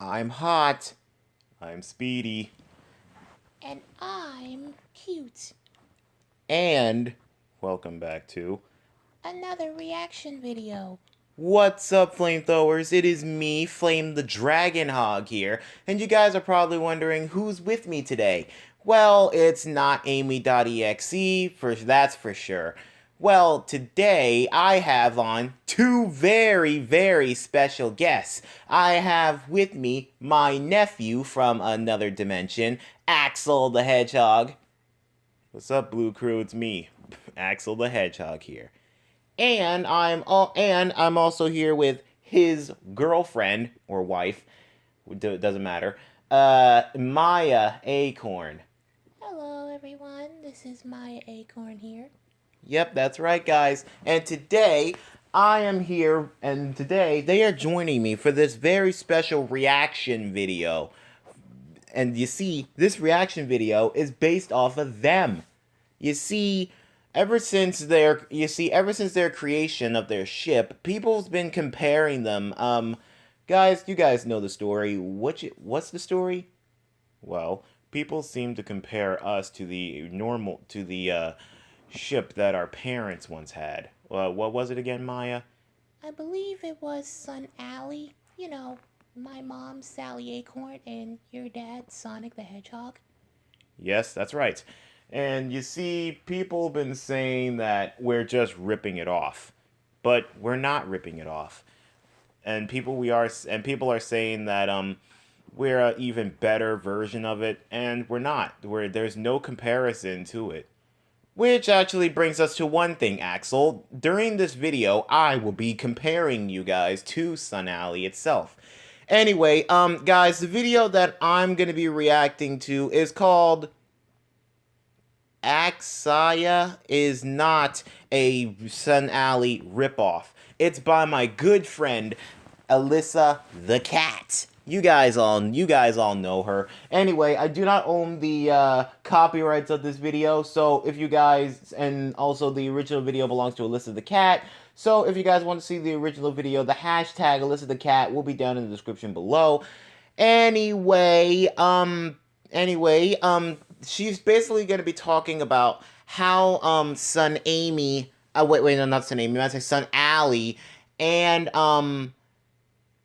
I'm hot. I'm speedy. And I'm cute. And welcome back to Another reaction video. What's up, flamethrowers? It is me, Flame the Dragon Hog here, and you guys are probably wondering who's with me today. Well, it's not Amy.exe, that's for sure. Well, today I have on two very, very special guests. I have with me my nephew from another dimension, Axel the Hedgehog. What's up, Blue Crew? It's me, Axel the Hedgehog here. And I'm also here with his girlfriend or wife, doesn't matter. Miya Acorn. Hello everyone, this is Miya Acorn here. Yep, that's right, guys. And today I am here, and today they are joining me for this very special reaction video. And you see, this reaction video is based off of them. You see, ever since their creation of their ship, people's been comparing them. Guys, you guys know the story. What's the story? Well, people seem to compare us to the ship that our parents once had. What was it again, Miya? I believe it was Sonally. You know, my mom, Sally Acorn, and your dad, Sonic the Hedgehog. Yes, that's right. And you see, people have been saying that we're just ripping it off, but we're not ripping it off. And people are saying that we're an even better version of it, and we're not. There's no comparison to it. Which actually brings us to one thing, Axel. During this video, I will be comparing you guys to Sonally itself. Anyway, guys, the video that I'm gonna be reacting to is called Axiya is not a Sonally ripoff. It's by my good friend Alyssa the Cat. You guys all know her. Anyway, I do not own the copyrights of this video, so if you guys, and also the original video belongs to Alyssa the Cat. So if you guys want to see the original video, the hashtag Alyssa the Cat will be down in the description below. Anyway, she's basically going to be talking about how Son Amy, wait, no, not Son Amy, I say Son Alley, and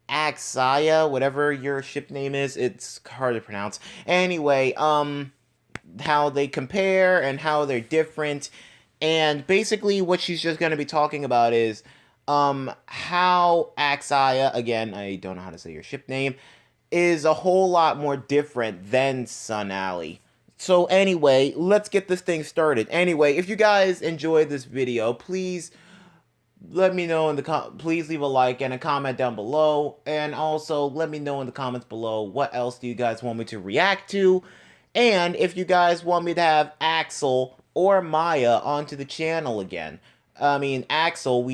Axiya, whatever your ship name is, it's hard to pronounce. Anyway, how they compare and how they're different, and basically what she's just going to be talking about is how Axiya, again, I don't know how to say your ship name, is a whole lot more different than Sonally. So anyway, let's get this thing started. Anyway, if you guys enjoyed this video, please let me know in the please leave a like and a comment down below, and also let me know in the comments below what else do you guys want me to react to, and if you guys want me to have Axel or Miya onto the channel again. Axel,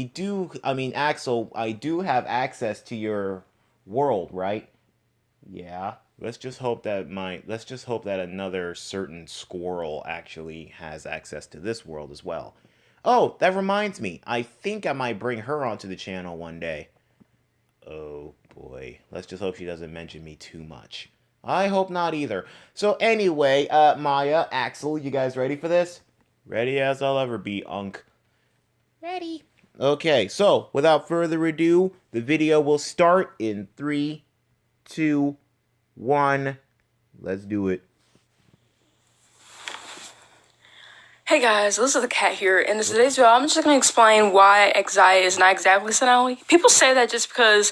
I do have access to your world, right? Yeah. Let's just hope that another certain squirrel actually has access to this world as well. Oh, that reminds me. I think I might bring her onto the channel one day. Oh boy. Let's just hope she doesn't mention me too much. I hope not either. So anyway, Miya, Axel, you guys ready for this? Ready as I'll ever be, Unk. Ready? Okay, so without further ado, the video will start in 3, 2, 1. Let's do it. Hey guys, Alyssa the Cat here. In today's video, I'm just going to explain why Axiya is not exactly Sonally. People say that just because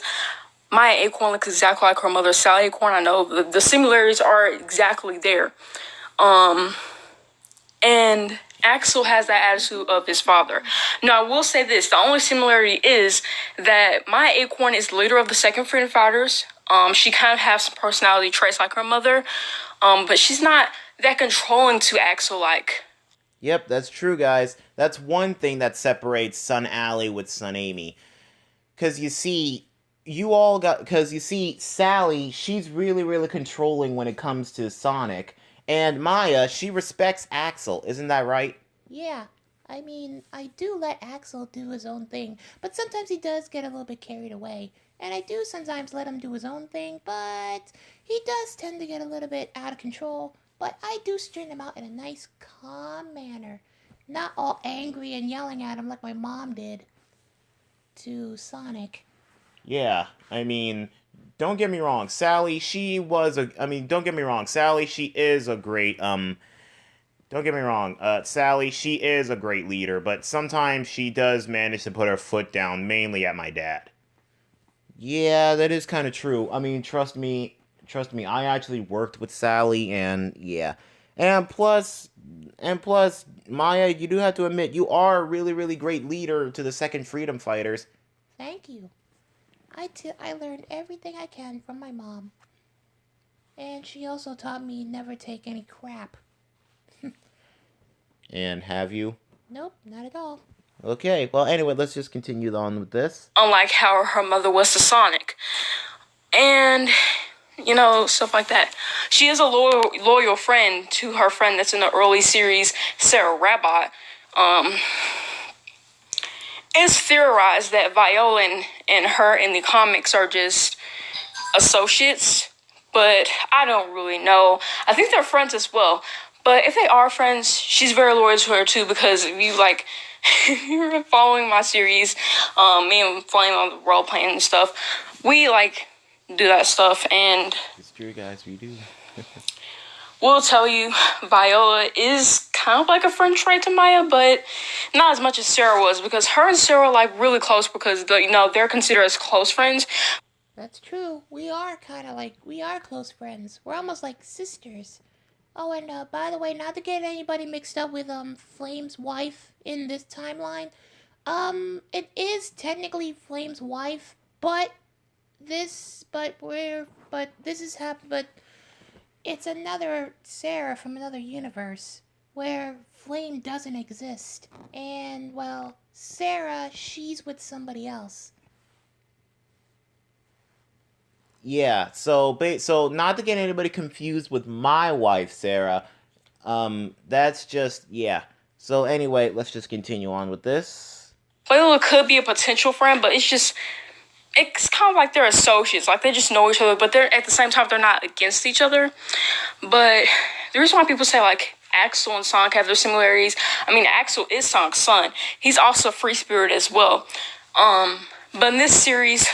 Miya Acorn looks exactly like her mother, Sally Acorn. I know the similarities are exactly there. And Axel has that attitude of his father. Now, I will say this. The only similarity is that Miya Acorn is the leader of the second Freedom Fighters. She kind of has some personality traits like her mother. But she's not that controlling to Axel like. Yep, that's true, guys. That's one thing that separates Sonally with Son Amy. Because you see, Sally, she's really, really controlling when it comes to Sonic. And Miya, she respects Axel. Isn't that right? Yeah. I do let Axel do his own thing, but sometimes he does get a little bit carried away. And I do sometimes let him do his own thing, but he does tend to get a little bit out of control. But I do straighten him out in a nice, calm manner. Not all angry and yelling at him like my mom did to Sonic. Yeah, I mean, don't get me wrong, Sally, she was a. I mean, don't get me wrong, Sally, she is a great. Don't get me wrong, Sally, she is a great leader, but sometimes she does manage to put her foot down, mainly at my dad. Yeah, that is kind of true. I mean, trust me, I actually worked with Sally, and yeah. And plus, Maya, you do have to admit, you are a really, really great leader to the Second Freedom Fighters. Thank you. I learned everything I can from my mom. And she also taught me never take any crap. And have you? Nope, not at all. Okay, well, anyway, let's just continue on with this. Unlike how her mother was to Sonic. And, stuff like that. She is a loyal friend to her friend that's in the early series, Sarah Rabot. It's theorized that Viola and her in the comics are just associates, but I don't really know. I think they're friends as well. But if they are friends, she's very loyal to her too, because if you if you're following my series, me and Flame on the role playing and stuff, we do that stuff, and It's true, guys, we do. we'll tell you, Viola is kind of like a friend trait to Maya, but not as much as Sarah was, because her and Sarah are really close because they're considered as close friends. That's true. We are we are close friends. We're almost like sisters. Oh, and by the way, not to get anybody mixed up with Flame's wife in this timeline. It is technically Flame's wife, but this is but it's another Sarah from another universe where Flame doesn't exist. And well, Sarah, she's with somebody else. Yeah, so not to get anybody confused with my wife, Sarah. That's just yeah. So anyway, let's just continue on with this. Viola could be a potential friend, but it's kind of like they're associates. They just know each other, but they're at the same time they're not against each other. But the reason why people say Axel and Sonic have their similarities, I mean Axel is Sonic's son. He's also a free spirit as well. But in this series,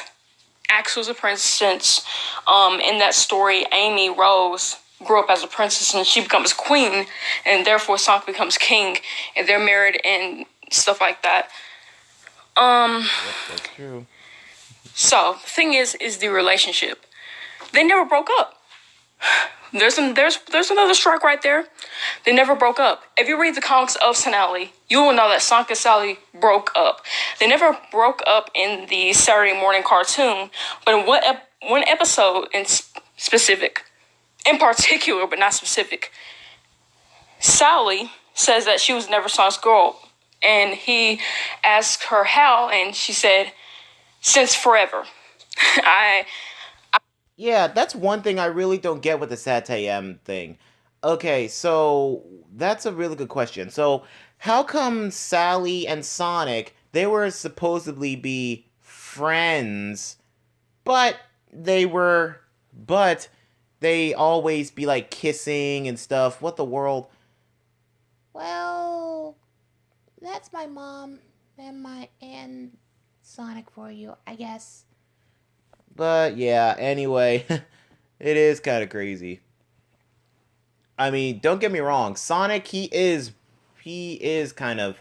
Axel's a princess. In that story, Amy Rose grew up as a princess and she becomes queen, and therefore Sonic becomes king, and they're married and stuff like that. Yep, that's true. So the thing is the relationship. They never broke up. There's another strike right there. They never broke up. If you read the comics of Sonally, you will know that Sonic and Sally broke up. They never broke up in the Saturday morning cartoon, but in one episode in particular, but not specific, Sally says that she was never Sonic's girl, and he asked her how, and she said, "Since forever." I Yeah, that's one thing I really don't get with the Satayam thing. Okay, so that's a really good question. So, how come Sally and Sonic, they were supposedly be friends, but but they always be kissing and stuff? What the world? Well, that's my mom and Sonic for you, I guess. But yeah, anyway, it is kind of crazy. I mean, don't get me wrong, Sonic, he is kind of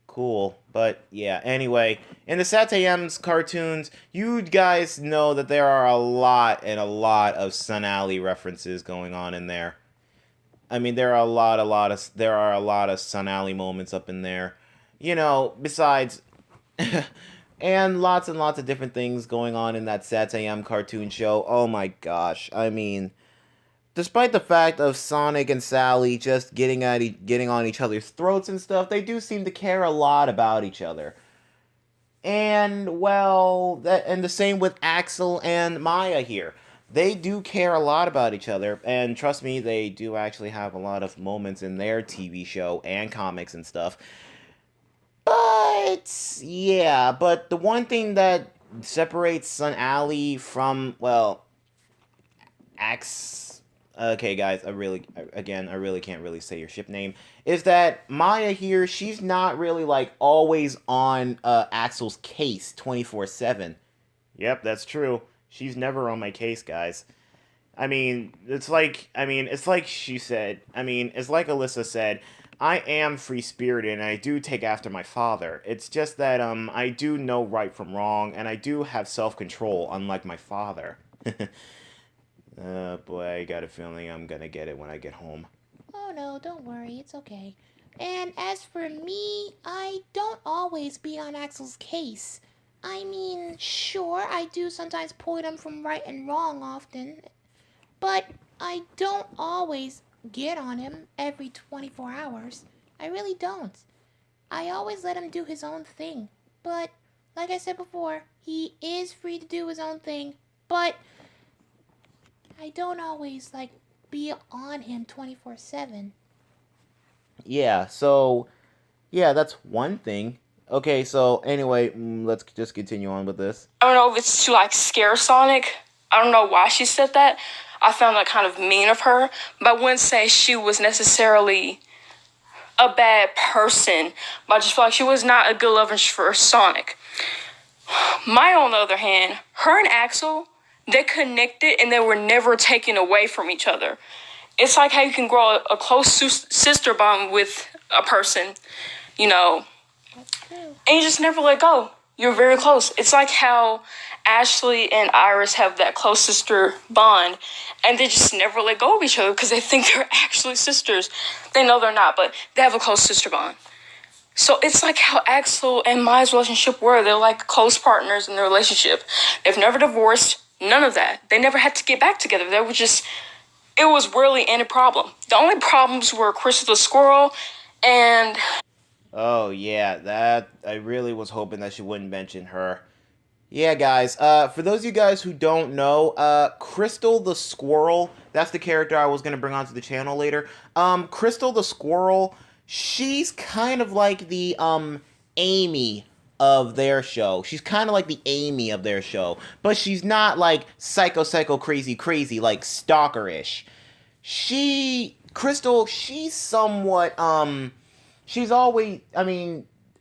cool, but yeah, anyway, in the Satayam's cartoons, you guys know that there are a lot of Sonally references going on in there. I mean, there are a lot of Sonally moments up in there. Besides and lots of different things going on in that Satayam cartoon show. Oh my gosh. I mean, despite the fact of Sonic and Sally just getting on each other's throats and stuff, they do seem to care a lot about each other. And well, and the same with Axel and Maya here. They do care a lot about each other, and trust me, they do actually have a lot of moments in their TV show and comics and stuff. But yeah, but the one thing that separates Sonally from, well, Ax. Okay, guys, I really can't really say your ship name. Is that Maya here? She's not really like always on Axel's case 24/7. Yep, that's true. She's never on my case, guys. It's like she said. It's like Alyssa said. I am free spirited and I do take after my father. It's just that I do know right from wrong and I do have self control, unlike my father. Boy, I got a feeling I'm gonna get it when I get home. Oh no, don't worry, it's okay. And as for me, I don't always be on Axel's case. I mean, sure, I do sometimes point him from right and wrong often, but I don't always get on him every 24 hours. I really don't. I always let him do his own thing. But, like I said before, he is free to do his own thing, but I don't always, like, be on him 24/7. Yeah, that's one thing. Okay, so anyway, let's just continue on with this. I don't know if it's to like scare Sonic. I don't know why she said that. I found that kind of mean of her, but I wouldn't say she was necessarily a bad person, but I just feel like she was not a good lover for Sonic. Maya, on the other hand, her and Axel, they connected and they were never taken away from each other. It's like how you can grow a close sister bond with a person, you know, That's true. and you just never let go. You're very close. It's like how Ashley and Iris have that close sister bond, and they just never let go of each other because they think they're actually sisters. They know they're not, but they have a close sister bond. So it's like how Axel and Maya's relationship were. They're like close partners in their relationship. They've never divorced. None of that. They never had to get back together. They were just... It was rarely any problem. The only problems were Crystal the squirrel and... Oh yeah, that I really was hoping that she wouldn't mention her. Yeah, guys. For those of you guys who don't know, Crystal the squirrel. That's the character I was gonna bring onto the channel later. Crystal the squirrel. She's kind of like the Amy of their show. She's kind of like the Amy of their show, but she's not like psycho crazy like stalkerish. Crystal, she's somewhat she's always,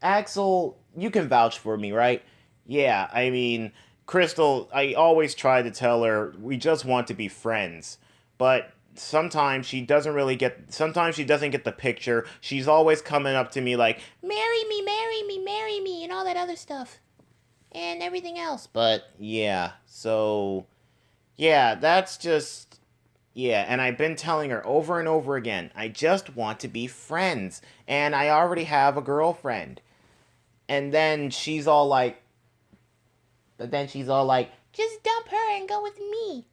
Axel, you can vouch for me, right? Yeah, Crystal, I always try to tell her we just want to be friends, but sometimes she doesn't get the picture. She's always coming up to me like, Marry me, marry me, marry me, and all that other stuff. And everything else. but yeah, so yeah, that's just, yeah, and I've been telling her over and over again, I just want to be friends, and I already have a girlfriend. And then she's all like, Just dump her and go with me.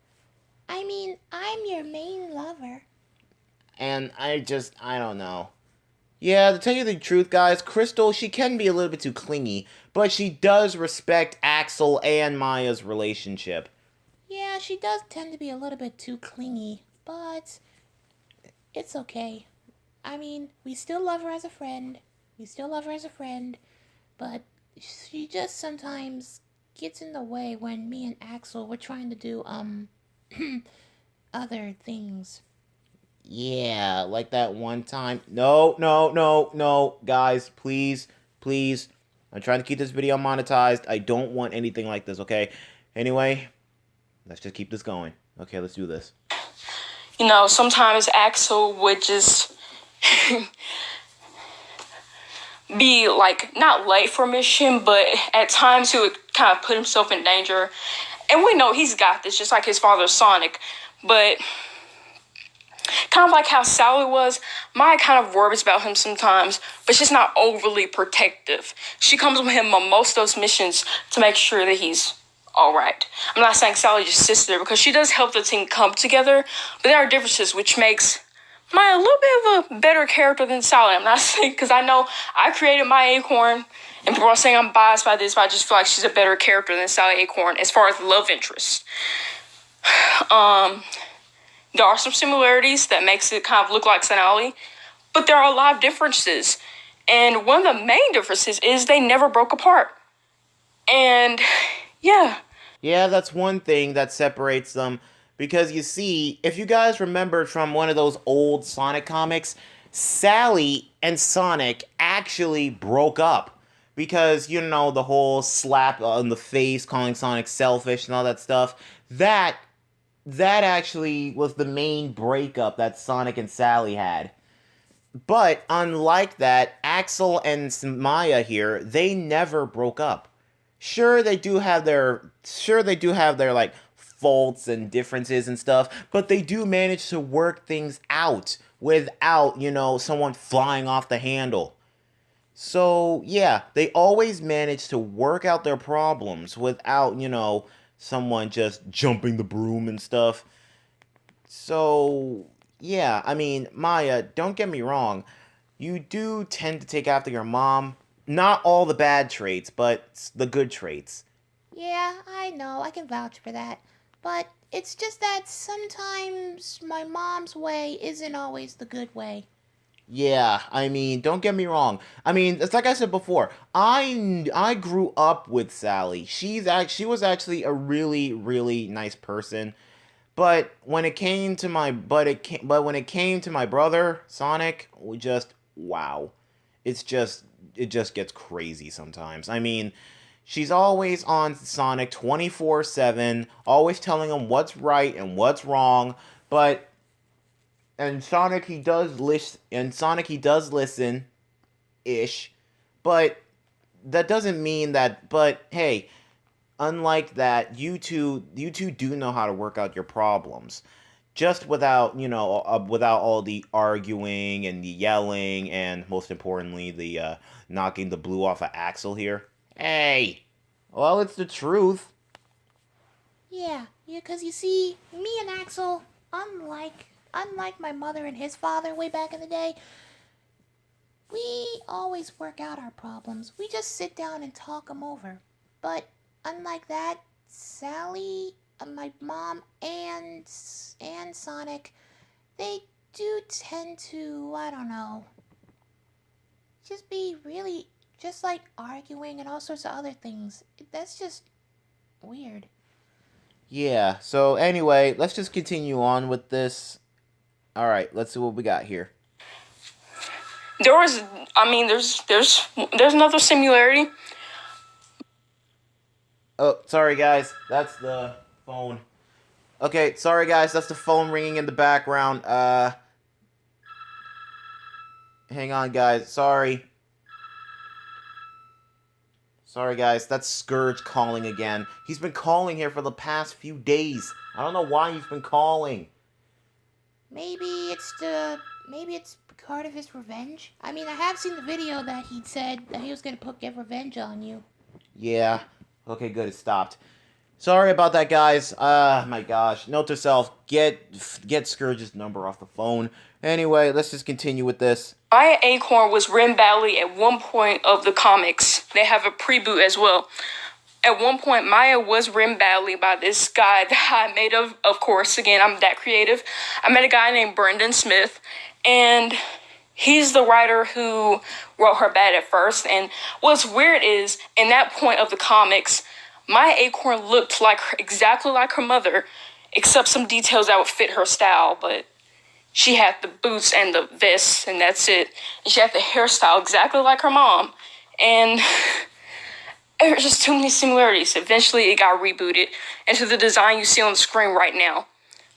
I mean, I'm your main lover. and I don't know. Yeah, to tell you the truth, guys, Crystal, she can be a little bit too clingy, but she does respect Axel and Maya's relationship. Yeah, she does tend to be a little bit too clingy, but it's okay. I mean, we still love her as a friend. But she just sometimes gets in the way when me and Axel were trying to do, other things. Yeah, like that one time. No, guys, please. I'm trying to keep this video monetized. I don't want anything like this, okay? Anyway, let's just keep this going. Okay, let's do this. You know, sometimes Axel would just be like not late for mission, but at times he would kind of put himself in danger. And we know he's got this, just like his father Sonic. But kind of like how Sally was, Maya kind of worries about him sometimes, but she's not overly protective. She comes with him on most of those missions to make sure that he's all right. I'm not saying Sally just sits there because she does help the team come together, but there are differences which makes Maya a little bit of a better character than Sally. I'm not saying, because I know I created my Acorn, and people are saying I'm biased by this, but I just feel like she's a better character than Sally Acorn as far as love interest. There are some similarities that makes it kind of look like Sonally, but there are a lot of differences. And one of the main differences is they never broke apart. And Yeah. Yeah, that's one thing that separates them. Because you see, if you guys remember from one of those old Sonic comics, Sally and Sonic actually broke up. Because, the whole slap on the face, calling Sonic selfish and all that stuff. That actually was the main breakup that Sonic and Sally had. But unlike that, Axel and Maya here, they never broke up. Sure they do have their like faults and differences and stuff, but they do manage to work things out without, someone flying off the handle. So, yeah, they always manage to work out their problems without, someone just jumping the broom and stuff. So, yeah, I mean, Maya, don't get me wrong. You do tend to take after your mom. Not all the bad traits, but the good traits. Yeah, I know, I can vouch for that. But it's just that sometimes my mom's way isn't always the good way. Yeah, I mean, don't get me wrong. I mean, it's like I said before. I grew up with Sally. She was actually a really really nice person. But when it came to my brother Sonic, we just wow. It just gets crazy sometimes. I mean, she's always on Sonic 24/7, always telling him what's right and what's wrong, but Sonic he does listen ish, but that doesn't mean that but hey, unlike that, you two do know how to work out your problems, just without all the arguing and the yelling, and most importantly, the knocking the blue off of Axel here. Hey, well, it's the truth. Yeah, 'cause you see, me and Axel, unlike my mother and his father way back in the day, we always work out our problems. We just sit down and talk them over. But unlike that, Sally, my mom, and Sonic, they do tend to, I don't know, just be really just like arguing and all sorts of other things. That's just weird. Yeah. So anyway, let's just continue on with this. All right. Let's see what we got here. There was, I mean, there's another similarity. Oh, sorry guys. That's the phone. Okay, sorry guys. That's the phone ringing in the background. Hang on, guys. Sorry. Sorry, guys. That's Scourge calling again. He's been calling here for the past few days. I don't know why he's been calling. Maybe it's part of his revenge. I mean, I have seen the video that he said that he was gonna get revenge on you. Yeah. Okay, good. It stopped. Sorry about that, guys. My gosh. Note to self: get Scourge's number off the phone. Anyway, let's just continue with this. My Acorn was written badly at one point of the comics. They have a preboot as well. At one point, Maya was written badly by this guy that I made of course, again, I'm that creative. I met a guy named Brendan Smith, and he's the writer who wrote her bad at first. And what's weird is, in that point of the comics, my Acorn looked exactly like her mother, except some details that would fit her style, but she had the boots and the vest, and that's it. And she had the hairstyle exactly like her mom. And there were just too many similarities. Eventually, it got rebooted into the design you see on the screen right now.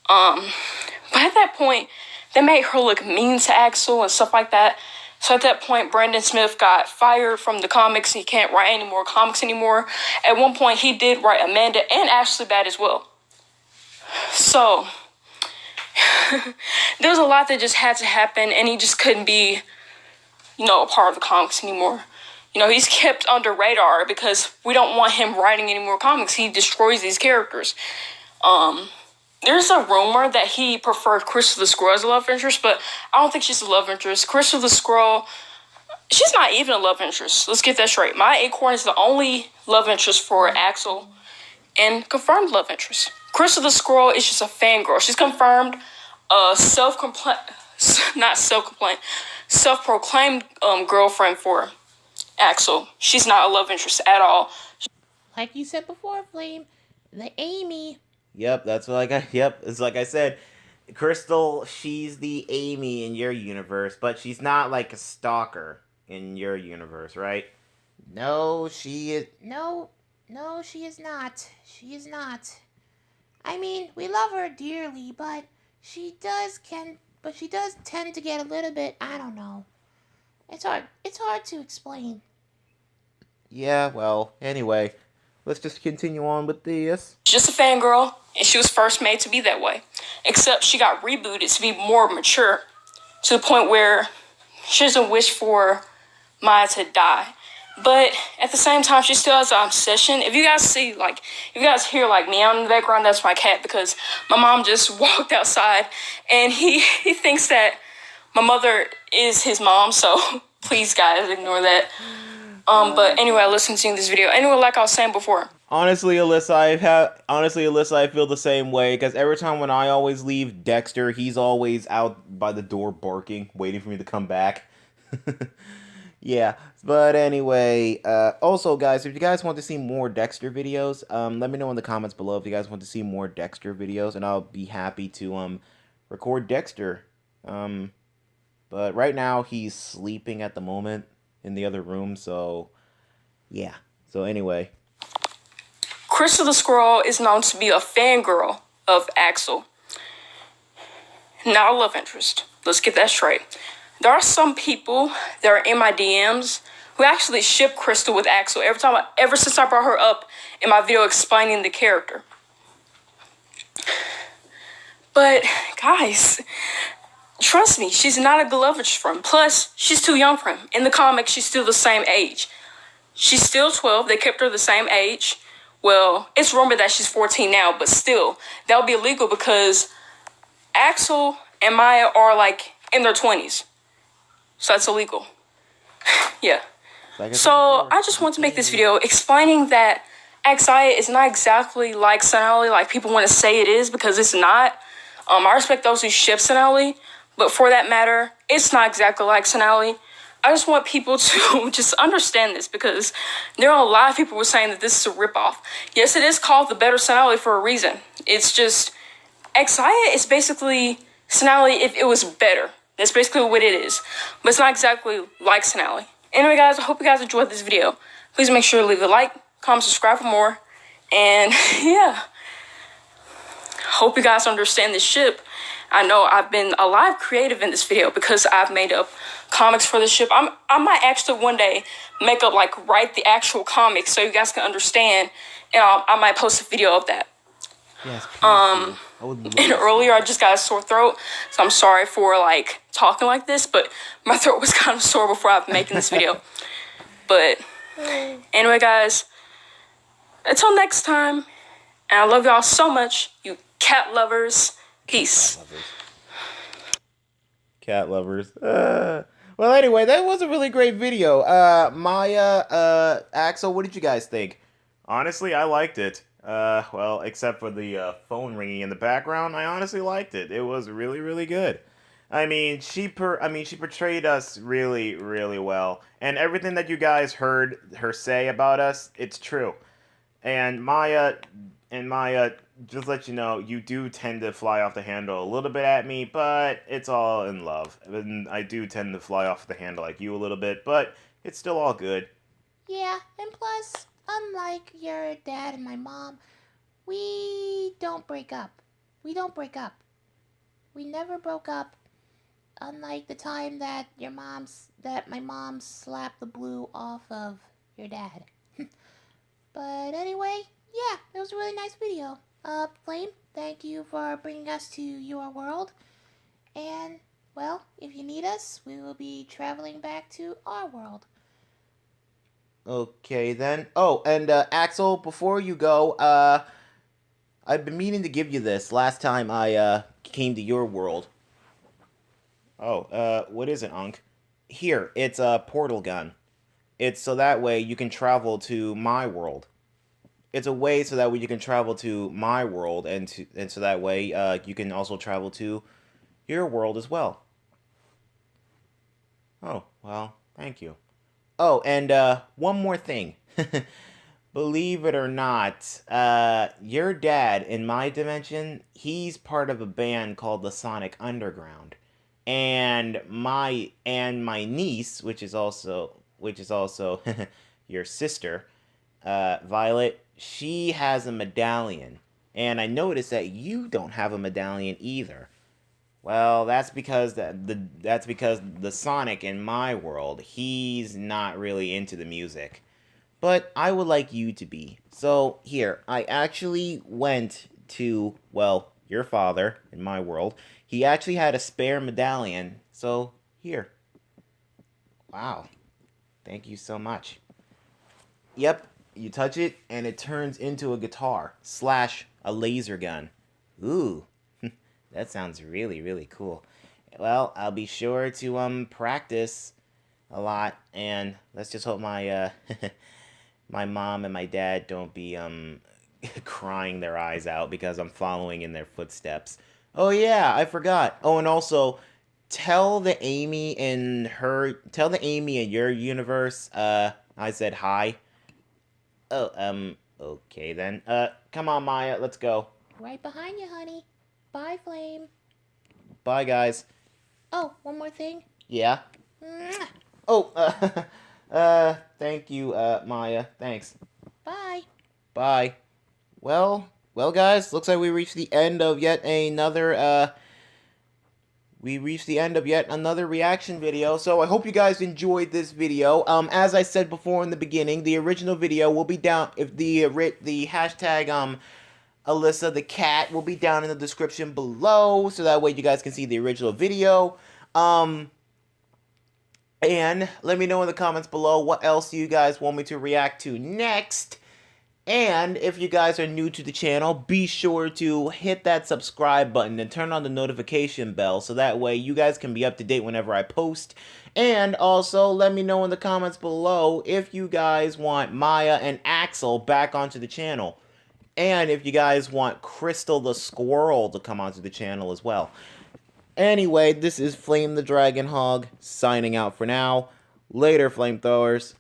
But at that point, they made her look mean to Axel and stuff like that. So at that point, Brandon Smith got fired from the comics. He can't write any more comics anymore. At one point, he did write Amanda and Ashley bad as well. So there's a lot that just had to happen, and he just couldn't be, a part of the comics anymore. He's kept under radar because we don't want him writing any more comics. He destroys these characters. There's a rumor that he preferred Crystal the Squirrel as a love interest, but I don't think she's a love interest. Crystal the Squirrel, she's not even a love interest. Let's get that straight. My Acorn is the only love interest for Axel, and confirmed love interest. Crystal the Squirrel is just a fangirl. She's confirmed self-proclaimed girlfriend for Axel. She's not a love interest at all. like you said before, Flame, the Amy. Yep, that's like yep, it's like I said. Crystal, she's the Amy in your universe, but she's not like a stalker in your universe, right? No, she is. No, no, she is not. She is not. I mean, we love her dearly, but she does tend to get a little bit, I don't know. It's hard to explain. Yeah, well, anyway, let's just continue on with this. She's just a fangirl, and she was first made to be that way. Except she got rebooted to be more mature, to the point where she doesn't wish for Maya to die. But at the same time, she still has an obsession. If you guys hear like Miya in the background, that's my cat, because my mom just walked outside, and he thinks that my mother is his mom. So please, guys, ignore that. But anyway, let's continue this video. Anyway, like I was saying before. Honestly, Alyssa, I feel the same way, because every time when I always leave Dexter, he's always out by the door barking, waiting for me to come back. Yeah, but anyway, also guys, if you guys want to see more Dexter videos, let me know in the comments below if you guys want to see more Dexter videos, and I'll be happy to record Dexter. But right now he's sleeping at the moment in the other room, so yeah. So anyway, Crystal the squirrel is known to be a fangirl of Axel, not a love interest. Let's get that straight. There are some people that are in my DMs who actually ship Crystal with Axel ever since I brought her up in my video explaining the character. But guys, trust me, she's not a good love interest for him. Plus, she's too young for him. In the comics, she's still the same age. She's still 12. They kept her the same age. Well, it's rumored that she's 14 now, but still, that would be illegal because Axel and Maya are like in their 20s. So that's illegal. Yeah. So I just want to make this video explaining that Axiya is not exactly like Sonally, like people want to say it is, because it's not. I respect those who ship Sonally, but for that matter, it's not exactly like Sonally. I just want people to just understand this, because there are a lot of people who are saying that this is a ripoff. Yes, it is called the better Sonally for a reason. It's just Axiya is basically Sonally if it was better. That's basically what it is. But it's not exactly like Sonally. Anyway, guys, I hope you guys enjoyed this video. Please make sure to leave a like, comment, subscribe for more. And yeah. Hope you guys understand this ship. I know I've been a lot creative in this video because I've made up comics for this ship. I might actually one day make up, like, write the actual comics so you guys can understand. And I might post a video of that. yes, And earlier I just got a sore throat, so I'm sorry for like talking like this, but my throat was kind of sore before I've making this video. But anyway, guys, until next time, and I love y'all so much, you cat lovers. Peace. Cat lovers. Well, anyway, that was a really great video. Maya, Axel, what did you guys think? Honestly, I liked it. Well, except for the phone ringing in the background, I honestly liked it. It was really, really good. I mean, she portrayed us really, really well, and everything that you guys heard her say about us, it's true. And Maya, just let you know, you do tend to fly off the handle a little bit at me, but it's all in love. And I do tend to fly off the handle like you a little bit, but it's still all good. Yeah, and plus, unlike your dad and my mom, we don't break up. We don't break up. We never broke up. Unlike the time that my mom slapped the blue off of your dad. But anyway, yeah, it was a really nice video. Flame, thank you for bringing us to your world. And, well, if you need us, we will be traveling back to our world. Okay, then. Oh, and Axel, before you go, I've been meaning to give you this last time I came to your world. Oh, what is it, Unc? Here, it's a portal gun. It's so that way you can travel to my world. It's a way so that way you can travel to my world, and so that way you can also travel to your world as well. Oh, well, thank you. Oh, and one more thing. Believe it or not, your dad in my dimension, he's part of a band called the Sonic Underground, and my niece, which is also your sister, Violet, she has a medallion, and I noticed that you don't have a medallion either. Well, that's because the Sonic in my world, he's not really into the music. But I would like you to be. So, here, I actually went to, well, your father, in my world. He actually had a spare medallion. So, here. Wow. Thank you so much. Yep, you touch it, and it turns into a guitar, slash a laser gun. Ooh, that sounds really, really cool. Well, I'll be sure to, practice a lot, and let's just hope my mom and my dad don't be crying their eyes out because I'm following in their footsteps. Oh yeah, I forgot. Oh, and also tell the Amy in your universe I said hi. Oh, okay then. Come on, Maya, let's go. Right behind you, honey. Bye, Flame. Bye, guys. Oh, one more thing. Yeah. Mwah. Oh, thank you, Maya. Thanks. Bye. Bye. Well, guys, looks like we reached the end of yet another, reaction video. So I hope you guys enjoyed this video. As I said before in the beginning, the original video will be down, if the hashtag, Alyssa the cat will be down in the description below, so that way you guys can see the original video. And let me know in the comments below what else you guys want me to react to next. And if you guys are new to the channel, be sure to hit that subscribe button and turn on the notification bell, so that way you guys can be up to date whenever I post. And also, let me know in the comments below if you guys want Miya and Axel back onto the channel. And if you guys want Crystal the squirrel to come onto the channel as well. Anyway, this is Flame the Dragon Hog signing out for now. Later, flamethrowers.